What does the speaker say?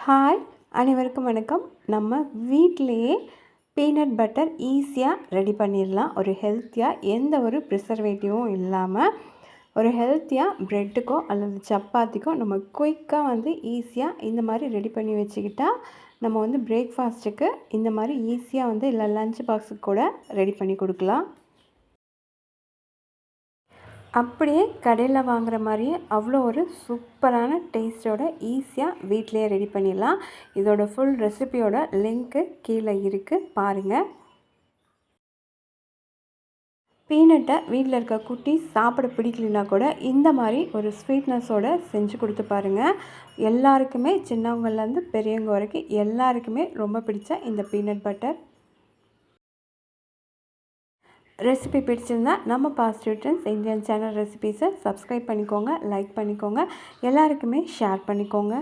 Hi, அனைவருக்கும் வணக்கம். நம்ம வீட்டிலேயே பீனட் பட்டர் ஈஸியாக ரெடி பண்ணிடலாம். ஒரு ஹெல்த்தியாக எந்த ஒரு ப்ரிசர்வேட்டிவும் இல்லாமல் ஒரு ஹெல்த்தியாக ப்ரெட்டுக்கோ அல்லது சப்பாத்திக்கோ நம்ம குயிக்காக ஈஸியாக இந்த மாதிரி ரெடி பண்ணி வச்சுக்கிட்டா நம்ம பிரேக்ஃபாஸ்ட்டுக்கு இந்த மாதிரி ஈஸியாக இல்லை லஞ்ச் பாக்ஸுக்கு கூட ரெடி பண்ணி கொடுக்கலாம். அப்படியே கடையில் வாங்குகிற மாதிரியே அவ்வளோ ஒரு சூப்பரான டேஸ்ட்டோட ஈஸியாக வீட்டிலையே ரெடி பண்ணிடலாம். இதோட ஃபுல் ரெசிபியோட லிங்க்கு கீழே இருக்குது, பாருங்கள். பீனட்டை வீட்டில் இருக்க குட்டி சாப்பிட பிடிக்கலனா கூட இந்த மாதிரி ஒரு ஸ்வீட்னஸோடு செஞ்சு கொடுத்து பாருங்கள். எல்லாருக்குமே, சின்னவங்கலேருந்து பெரியவங்க வரைக்கும் எல்லாருக்குமே ரொம்ப பிடிச்ச இந்த பீனட் பட்டர் ரெசிபி பிடிச்சிருந்தா நம்ம பாசிட்டிவ் ட்ரெண்ட்ஸ் இந்தியன் சேனல் ரெசிபீஸை சப்ஸ்கிரைப் பண்ணிக்கோங்க, லைக் பண்ணிக்கோங்க, எல்லாருக்குமே ஷேர் பண்ணிக்கோங்க.